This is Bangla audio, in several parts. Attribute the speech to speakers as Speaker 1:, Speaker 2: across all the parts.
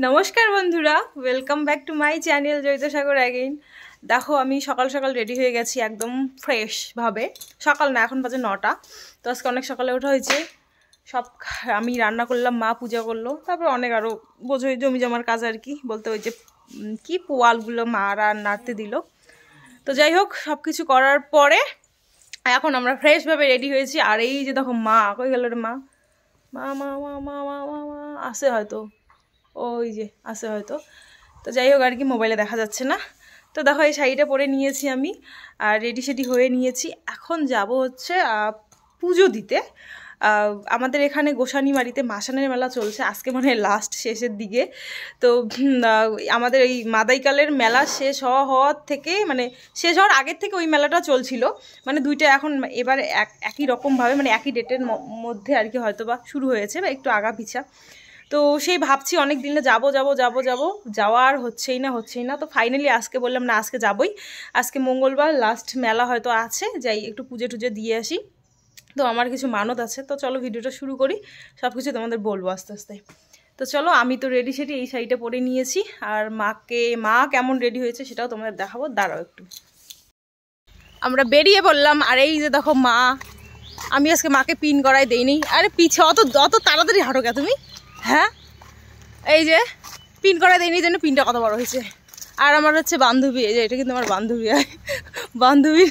Speaker 1: নমস্কার বন্ধুরা, welcome back to my channel Jayitasagar again. দেখো আমি সকাল সকাল রেডি হয়ে গেছি একদম ফ্রেশভাবে। সকাল না, এখন বাজে 9টা। তো আজকে অনেক সকালে ওঠা হয়েছে। সব আমি রান্না করলাম, মা পূজা করলো, তারপর অনেক আরও বোঝোই জমি জমার কাজ আর কি বলতে, ওই যে কি পোয়ালগুলো মারা নাড়তে দিল। তো যাই হোক, সব কিছু করার পরে এখন আমরা ফ্রেশভাবে রেডি হয়েছি। আর এই যে দেখো মা কই গেল রে, মা মা মা মা মা মা মা মা আসে হয়তো, ওই যে আসে হয়তো। তো যাই হোক আর কি, মোবাইলে দেখা যাচ্ছে না। তো দেখো এই শাড়িটা পরে নিয়েছি আমি, আর রেডি সেডি হয়ে নিয়েছি। এখন যাব হচ্ছে পুজো দিতে। আমাদের এখানে গোসানিমারিতে মাসানের মেলা চলছে আজকে, মানে লাস্ট শেষের দিকে। তো আমাদের এই মাদাইকালের মেলা শেষ হওয়ার থেকে, মানে শেষ হওয়ার আগের থেকে ওই মেলাটা চলছিল। মানে দুইটা এখন এবার একই রকমভাবে, মানে একই ডেটের মধ্যে আর কি হয়তো বা শুরু হয়েছে, বা একটু আগা পিছা। তো সেই ভাবছি অনেক দিনে যাবো যাওয়ার হচ্ছেই না। তো ফাইনালি আজকে বললাম না, আজকে যাবই। আজকে মঙ্গলবার, লাস্ট মেলা হয়তো আছে, যাই একটু পুজো টুজো দিয়ে আসি। তো আমার কিছু মানত আছে, তো চলো ভিডিওটা শুরু করি, সব কিছু তোমাদের বলবো আস্তে আস্তে। তো চলো, আমি তো রেডি সেটি এই শাড়িটা পরে নিয়েছি, আর মা কেমন রেডি হয়েছে সেটাও তোমাদের দেখাবো, দাঁড়াও একটু। আমরা বেরিয়ে পড়লাম, আর এই যে দেখো মা। আমি আজকে মাকে পিন করাই দেইনি। আরে পিছে অত তাড়াতাড়ি হাঁটো কে তুমি? হ্যাঁ, এই যে পিন করা দেয়নি জন্য পিনটা কত বড় হয়েছে। আর আমার হচ্ছে বান্ধবী, এই যে এটা কিন্তু আমার বান্ধবী। বান্ধবী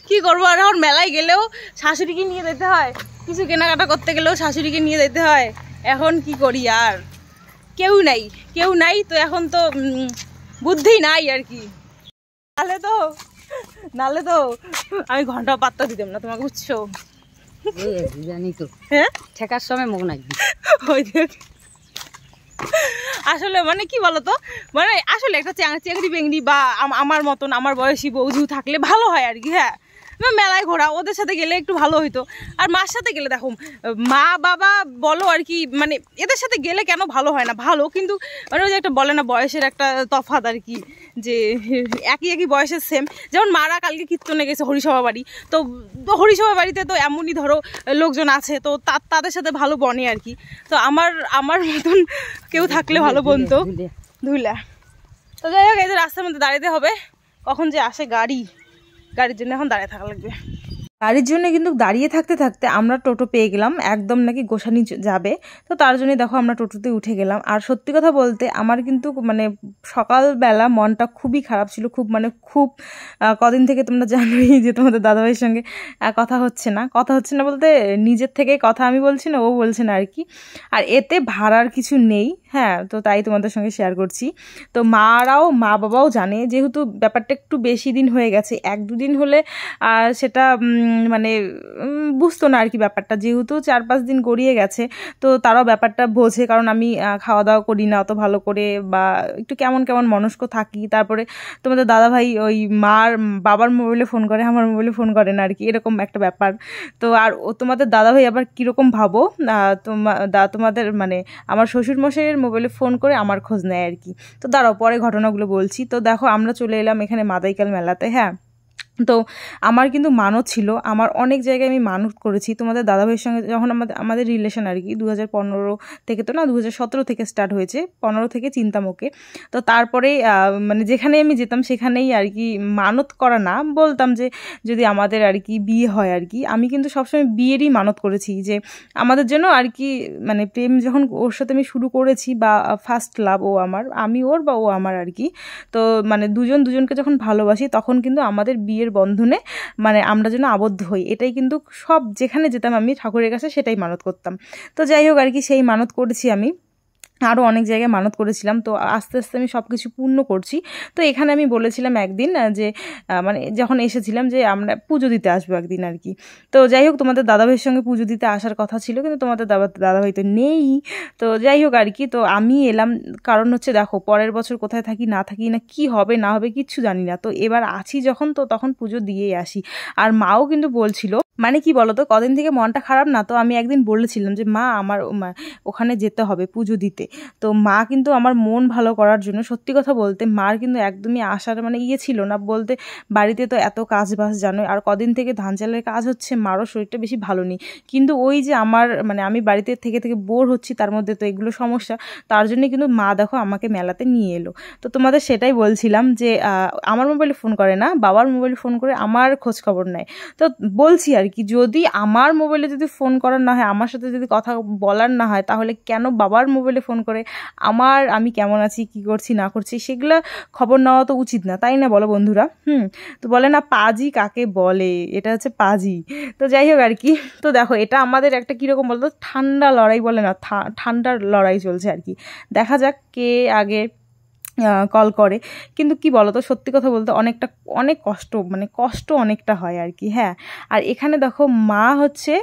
Speaker 1: কি করবো, আর এখন মেলায় গেলেও শাশুড়িকে নিয়ে যেতে হয়, কিছু কেনাকাটা করতে গেলেও শাশুড়িকে নিয়ে যেতে হয়। এখন কি করি, আর কেউ নাই তো এখন তো বুদ্ধি নাই আর কি। নালে তো আমি ঘন্টা পাত্তা দিতাম না তোমাকে, বুঝছো?
Speaker 2: জানি তো,
Speaker 1: হ্যাঁ,
Speaker 2: ঠেকার সময় মুখ নাই।
Speaker 1: আসলে মানে কি বলতো, মানে আসলে একটা চেংড়ি বেংড়ি বা আমার মতন আমার বয়সী বৌঝু থাকলে ভালো হয় আর কি। হ্যাঁ, মেলায় ঘোরা ওদের সাথে গেলে একটু ভালো হইতো। আর মার সাথে গেলে দেখো, মা বাবা বলো আর কি, মানে এদের সাথে গেলে কেন ভালো হয় না, ভালো কিন্তু মানে ওই যে একটা বলে না, বয়সের একটা তফাৎ আর কি, যে একই বয়সের সেম। যেমন মারা কালকে কীর্তনে গেছে হরিসভা বাড়ি, তো হরিসভা বাড়িতে তো এমনই ধরো লোকজন আছে, তো তাদের সাথে ভালো বনে আর কি। তো আমার মতন কেউ থাকলে ভালো বনতো, ধুলা। তো যাই হোক, এই যে রাস্তার মধ্যে দাঁড়াতে হবে, কখন যে আসে গাড়ির জন্য এখন দাঁড়িয়ে থাকা লাগবে। গাড়ির জন্য কিন্তু দাঁড়িয়ে থাকতে থাকতে আমরা টোটো পেয়ে গেলাম, একদম নাকি গোসানি যাবে। তো তার জন্যই দেখো আমরা টোটোতে উঠে গেলাম। আর সত্যি কথা বলতে আমার কিন্তু মানে সকালবেলা মনটা খুবই খারাপ ছিল, খুব কদিন থেকে তোমরা জানোই যে তোমাদের দাদাভাইয়ের সঙ্গে কথা হচ্ছে না বলতে নিজের থেকে কথা আমি বলছি না, ও বলছে না আর কি। আর এতে ভাড়ার কিছু নেই, হ্যাঁ, তো তাই তোমাদের সঙ্গে শেয়ার করছি। তো মা বাবাও জানে, যেহেতু ব্যাপারটা একটু বেশি দিন হয়ে গেছে, 1-2 দিন হলে সেটা মানে বুঝতো না আর কি ব্যাপারটা। যেহেতু 4-5 দিন গড়িয়ে গেছে, তো তারাও ব্যাপারটা বোঝে, কারণ আমি খাওয়া দাওয়া করি না অত ভালো করে, বা একটু কেমন মনস্ক থাকি। তারপরে তোমাদের দাদাভাই ওই বাবার মোবাইলে ফোন করে, আমার মোবাইলে ফোন করে না আর কি, এরকম একটা ব্যাপার। তো আর তোমাদের দাদাভাই আবার কীরকম ভাবো, তোমাদের মানে আমার শ্বশুরমশাইয়ের মোবাইলে ফোন করে আমার খোঁজ নেয় আর কি। তো দাঁড়াও, পরে ঘটনাগুলো বলছি। তো দেখো আমরা চলে এলাম এখানে মাদাইকাল মেলাতে। হ্যাঁ, তো আমার কিন্তু মানত ছিল, আমার অনেক জায়গায় আমি মানত করেছি তোমাদের দাদাভাইয়ের সঙ্গে, যখন আমাদের রিলেশন আর কি 2015 থেকে, তো না 2017 থেকে স্টার্ট হয়েছে, 15 থেকে চিন্তামুখে। তো তারপরে মানে যেখানে আমি যেতাম সেখানেই আর কি মানত করা না, বলতাম যে যদি আমাদের আর কি বিয়ে হয় আর কি। আমি কিন্তু সবসময় বিয়েরই মানত করেছি, যে আমাদের জন্য আর কি, মানে প্রেম যখন ওর সাথে আমি শুরু করেছি, বা ফার্স্ট লাভ ও আমার, আমি ওর বা ও আমার আর কি। তো মানে দুজনকে যখন ভালোবাসি তখন কিন্তু আমাদের বিয়ের বন্ধনে মানে আমরা যেন আবদ্ধ হই, এটাই কিন্তু সব যেখানে যেতাম আমি ঠাকুরের কাছে সেটাই মানত করতাম। তো যাই হোক আর কি, সেই মানত করেছি আমি, আরও অনেক জায়গায় মানত করেছিলাম। তো আস্তে আস্তে আমি সব কিছু পূর্ণ করছি। তো এখানে আমি বলেছিলাম একদিন যে মানে যখন এসেছিলাম যে আমরা পুজো দিতে আসবো একদিন আর কি। তো যাই হোক, তোমাদের দাদাভাইয়ের সঙ্গে পুজো দিতে আসার কথা ছিল, কিন্তু তোমাদের দাদাভাই তো নেই। তো যাই হোক আর কি, তো আমি এলাম, কারণ হচ্ছে দেখো পরের বছর কোথায় থাকি না কি হবে না হবে কিচ্ছু জানি না। তো এবার আছি যখন, তো তখন পুজো দিয়েই আসি। আর মাও কিন্তু বলছিল, মানে কি বলতো, কদিন থেকে মনটা খারাপ না, তো আমি একদিন বলেছিলাম যে মা আমার ওখানে যেতে হবে পুজো দিতে। তো মা কিন্তু আমার মন ভালো করার জন্য, সত্যি কথা বলতে মার কিন্তু একদমই আসার মানে ছিল না, বলতে বাড়িতে তো এত কাজ বাজ জানোই, আর কদিন থেকে ধান চালের কাজ হচ্ছে, মারও শরীরটা বেশি ভালো নেই। কিন্তু ওই যে আমার মানে আমি বাড়িতে থেকে থেকে বোর হচ্ছি, তার মধ্যে তো এগুলো সমস্যা, তার জন্য কিন্তু মা দেখো আমাকে মেলাতে নিয়ে এলো। তো তোমাদের সেটাই বলছিলাম যে আমার মোবাইলে ফোন করে না, বাবার মোবাইলে ফোন করে আমার খোঁজ খবর নেয়। তো বলছি আর কি, যদি আমার মোবাইলে যদি ফোন করার না হয়, আমার সাথে যদি কথা বলার না হয়, তাহলে কেন বাবার মোবাইলে ফোন করে আমি কেমন আছি, কি করছি না করছি সেগুলো খবর নেওয়া তো উচিত না, তাই না বলো বন্ধুরা? তো বলে না পাজি কাকে বলে, এটা হচ্ছে পাজি। তো যাই হোক আর কি। তো দেখো এটা আমাদের একটা কীরকম বলতো ঠান্ডা লড়াই বলে না, ঠান্ডার লড়াই চলছে আর কি। দেখা যাক কে আগে কল করে। কিন্তু কি বলতো, সত্যি কথা বলতে অনেক কষ্ট অনেকটা হয় আর কি। হ্যাঁ, আর এখানে দেখো মা হচ্ছে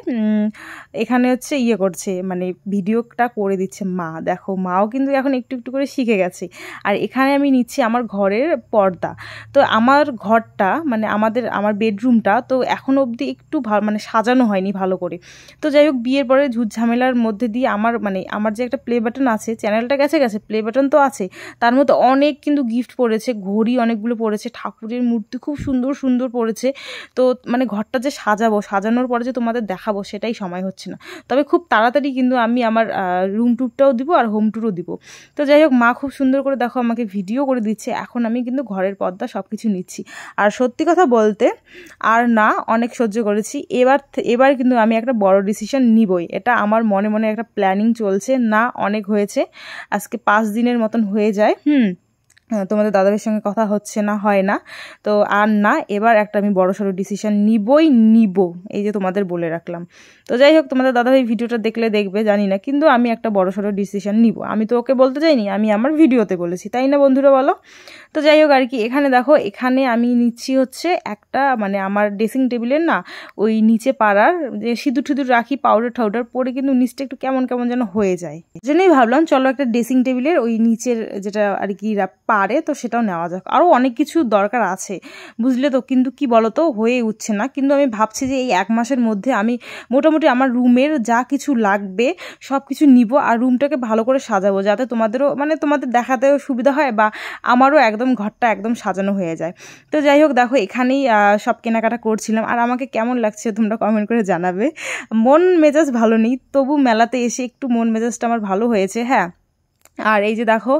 Speaker 1: এখানে হচ্ছে করছে, মানে ভিডিওটা করে দিচ্ছে মা। দেখো মাও কিন্তু এখন একটু একটু করে শিখে গেছে। আর এখানে আমি নিচ্ছি আমার ঘরের পর্দা। তো আমার ঘরটা মানে আমার বেডরুমটা তো এখন অবধি একটু মানে সাজানো হয়নি ভালো করে। তো যাই হোক, বিয়ের পরে ঝুট ঝামেলার মধ্যে দিয়ে আমার যে একটা প্লে বাটন আছে, চ্যানেলটা গেছে প্লে বাটন তো আছে, তার মধ্যে অনেক কিন্তু গিফট পড়েছে, ঘড়ি অনেকগুলো পড়েছে, ঠাকুরের মূর্তি খুব সুন্দর সুন্দর পড়েছে। তো মানে ঘরটা যে সাজানোর পরে যে তোমাদের দেখাবো সেটাই সময় হচ্ছে না। তবে খুব তাড়াতাড়ি কিন্তু আমি আমার রুম ট্যুরটাও দিব আর হোম ট্যুরও দিব। তো যাই হোক, মা খুব সুন্দর করে দেখো আমাকে ভিডিও করে দিচ্ছে। এখন আমি কিন্তু ঘরের পর্দা সব কিছু নিচ্ছি। আর সত্যি কথা বলতে আর না, অনেক সহ্য করেছি, এবার কিন্তু আমি একটা বড় ডিসিশন নিবই। এটা আমার মনে মনে একটা প্ল্যানিং চলছে, না অনেক হয়েছে, আজকে 5 দিনের মতন হয়ে যায় তোমাদের দাদাদের সঙ্গে কথা হচ্ছে না, হয় না। তো আর না, এবার একটা আমি বড়সড় ডিসিশন নিব, এই যে তোমাদের বলে রাখলাম। তো যাই হোক, তোমাদের দাদা এই ভিডিওটা দেখলে দেখবে জানি না, কিন্তু আমি একটা বড়সড় ডিসিশন নিব। আমি তো ওকে বলতে চাইনি, আমি আমার ভিডিওতে বলেছি, তাই না বন্ধুরা বলো? তো যাই হোক আর কি, এখানে দেখো এখানে আমি নিচ্ছি হচ্ছে একটা মানে আমার ড্রেসিং টেবিলের না ওই নিচে পাড়ার যে সিঁদুর টিঁদুর রাখি, পাউডার ঠাউডার পরে কিন্তু নিচটা একটু কেমন কেমন যেন হয়ে যায়। জন্যই ভাবলাম চলো একটা ড্রেসিং টেবিলের ওই নিচের যেটা আর কি পারে, তো সেটাও নেওয়া যাক। আরও অনেক কিছু দরকার আছে বুঝলে তো, কিন্তু কি বলতো হয়ে উঠছে না। কিন্তু আমি ভাবছি যে এই 1 মাসের মধ্যে আমি মোটামুটি আমার রুমের যা কিছু লাগবে সব কিছু নিব, আর রুমটাকে ভালো করে সাজাবো, যাতে তোমাদের দেখাতেও সুবিধা হয় বা আমারও একদম ঘরটা একদম সাজানো হয়ে যায়। তো যাই হোক, দেখো এখানেই সব কেনাকাটা করছিলাম। আর আমাকে কেমন লাগছে তোমরা কমেন্ট করে জানাবে। মন মেজাজ ভালো নেই, তবু মেলাতে এসে একটু মন মেজাজটা আমার ভালো হয়েছে। হ্যাঁ, আর এই যে দেখো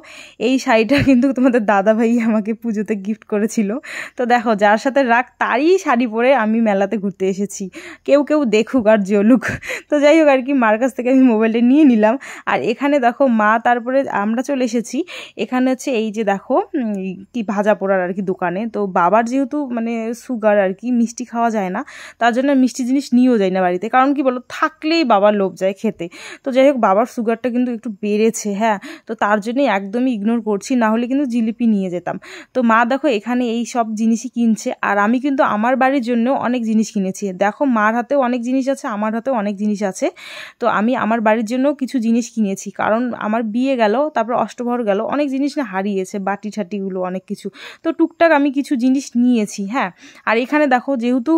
Speaker 1: এই শাড়িটা কিন্তু তোমাদের দাদা ভাই আমাকে পুজোতে গিফট করেছিল। তো দেখো যার সাথে রাগ তারই শাড়ি পরে আমি মেলাতে ঘুরতে এসেছি, কেউ দেখুক আর জ্বলুক। তো যাই হোক আর কি, মার কাছ থেকে আমি মোবাইলটা নিয়ে নিলাম। আর এখানে দেখো মা, তারপরে আমরা চলে এসেছি এখানে হচ্ছে এই যে দেখো কি ভাজা পোড়ার আর কি দোকানে। তো বাবার যেহেতু মানে সুগার আর কি, মিষ্টি খাওয়া যায় না, তার জন্য মিষ্টি জিনিস নিয়েও যায় না বাড়িতে, কারণ কি বলো থাকলেই বাবার লোভ যায় খেতে। তো যাই হোক, বাবার সুগারটা কিন্তু একটু বেড়েছে। হ্যাঁ, তো তার জন্যই একদমই ইগনোর করছি, না হলে কিন্তু জিলিপি নিয়ে যেতাম। তো মা দেখো এখানে এই সব জিনিসই কিনছে, আর আমি কিন্তু আমার বাড়ির জন্য অনেক জিনিস কিনেছি। দেখো মার হাতেও অনেক জিনিস আছে, আমার হাতেও অনেক জিনিস আছে। তো আমি আমার বাড়ির জন্য কিছু জিনিস কিনেছি, কারণ আমার বিয়ে গেল, তারপর অষ্টভর গেল, অনেক জিনিস না হারিয়েছে, বাটি ঠাটিগুলো অনেক কিছু। তো টুকটাক আমি কিছু জিনিস নিয়েছি। হ্যাঁ, আর এখানে দেখো যেহেতু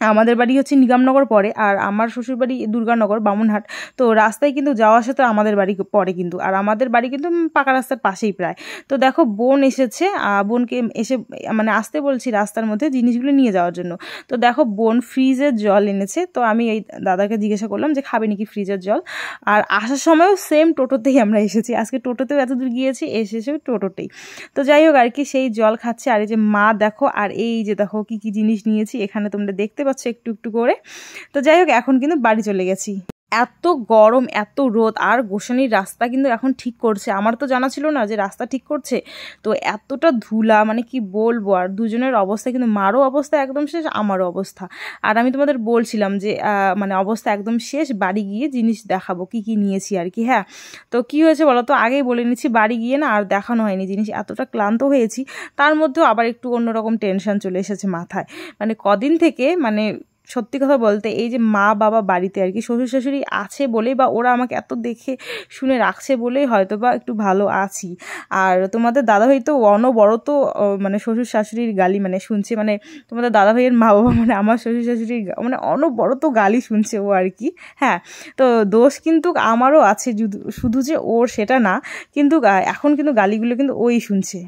Speaker 1: আমাদের বাড়ি হচ্ছে নিগমনগর পড়ে, আর আমার শ্বশুরবাড়ি দুর্গানগর বামুনহাট। তো রাস্তায় কিন্তু যাওয়া আসা তো আমাদের বাড়ি পড়ে কিন্তু, আর আমাদের বাড়ি কিন্তু পাকা রাস্তার পাশেই প্রায়। তো দেখো বোন এসেছে, বোনকে এসে মানে আসতে বলছি রাস্তার মধ্যে জিনিসগুলো নিয়ে যাওয়ার জন্য। তো দেখো বোন ফ্রিজের জল এনেছে। তো আমি এই দাদাকে জিজ্ঞাসা করলাম যে খাবে নাকি ফ্রিজের জল। আর আসার সময়ও সেম টোটোতেই আমরা এসেছি, আজকে টোটোতেও এত দূর গিয়েছি, এসেছে টোটোতেই। তো যাই হোক আর কি, সেই জল খাচ্ছে। আর এই যে মা দেখো, আর এই যে দেখো কি কি জিনিস নিয়েছি এখানে তোমরা দেখতে পাচ্ছ একটু একটু করে। তো যাই হোক, এখন কিন্তু বাড়ি চলে গেছি। এত গরম, এত রোদ, আর গোসানির রাস্তা কিন্তু এখন ঠিক করছে। আমার তো জানা ছিল না যে রাস্তা ঠিক করছে। তো এতটা ধুলা, মানে কি বলবো। আর দুজনের অবস্থা কিন্তু, মারও অবস্থা একদম শেষ, আমারও অবস্থা। আর আমি তোমাদের বলছিলাম যে মানে অবস্থা একদম শেষ, বাড়ি গিয়ে জিনিস দেখাবো কি কি নিয়েছি আর কি। হ্যাঁ, তো কি হয়েছে বলো তো, আগেই বলে নিচ্ছি, বাড়ি গিয়ে না আর দেখানো হয়নি জিনিস, এতটা ক্লান্ত হয়েছি। তার মধ্যেও আবার একটু অন্যরকম টেনশন চলে এসেছে মাথায়। মানে কদিন থেকে মানে সত্যি কথা বলতে এই যে মা বাবা বাড়িতে আর কি শ্বশুর শাশুড়ি আছে বলেই বা ওরা আমাকে এত দেখে শুনে রাখছে বলেই হয়তো বা একটু ভালো আছি। আর তোমাদের দাদাভাই তো অনবরত মানে শ্বশুর শাশুড়ির গালি মানে শুনছে, মানে তোমাদের দাদাভাইয়ের মা বাবা মানে আমার শ্বশুর শাশুড়ির মানে অনবরত গালি শুনছে ও আর কি। হ্যাঁ, তো দোষ কিন্তু আমারও আছে, শুধু যে ওর সেটা না, কিন্তু এখন কিন্তু গালিগুলো কিন্তু ওই শুনছে।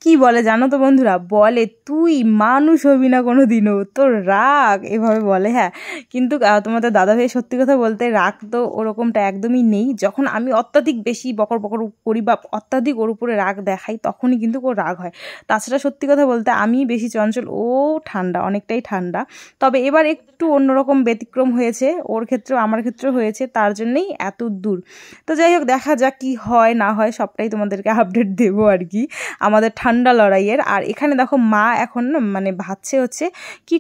Speaker 1: কি বলে জানো তো বন্ধুরা, বলে তুই মানুষ হবি না কোনো দিনও, তোর রাগ, এভাবে বলে। হ্যাঁ, কিন্তু তোমাদের দাদাভাই সত্যি কথা বলতে রাগ তো ওরকমটা একদমই নেই। যখন আমি অত্যাধিক বেশি বকর বকর করি বা অত্যাধিক ওর উপরে রাগ দেখাই তখনই কিন্তু ওর রাগ হয়। তাছাড়া সত্যি কথা বলতে আমি বেশি চঞ্চল, ও ঠান্ডা, অনেকটাই ঠান্ডা। তবে এবার একটু অন্যরকম ব্যতিক্রম হয়েছে, ওর ক্ষেত্রেও আমার ক্ষেত্রেও হয়েছে, তার জন্যই এত দূর। তো যাই হোক, দেখা যাক কি হয় না হয়, সবটাই তোমাদেরকে আপডেট দেবো আর কি আমাদের ঠান্ডা লড়াইয়ের। আর এখানে দেখো মা এখন না মানে ভাজছে হচ্ছে কি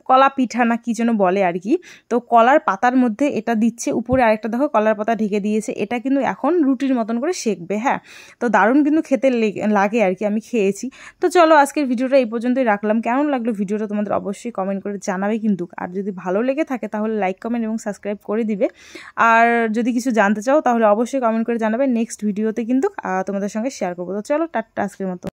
Speaker 1: কলা পিঠা না কি যেন বলে আর কি। তো কলার পাতার মধ্যে এটা দিচ্ছে, উপরে আরেকটা দেখো কলার পাতা ঢেকে দিয়েছে, এটা কিন্তু এখন রুটির মতন করে সেঁকবে। হ্যাঁ, তো দারুণ কিন্তু খেতে লাগে আর কি, আমি খেয়েছি। তো চলো আজকের ভিডিওটা এই পর্যন্তই রাখলাম। কেমন লাগলো ভিডিওটা তোমাদের অবশ্যই কমেন্ট করে জানাবে কিন্তু। আর যদি ভালো লেগে থাকে তাহলে লাইক কমেন্ট এবং সাবস্ক্রাইব করে দিবে। আর যদি কিছু জানতে চাও তাহলে অবশ্যই কমেন্ট করে জানাবে, নেক্সট ভিডিওতে কিন্তু তোমাদের সঙ্গে শেয়ার করবো। তো চলো টাটা আজকের মতো।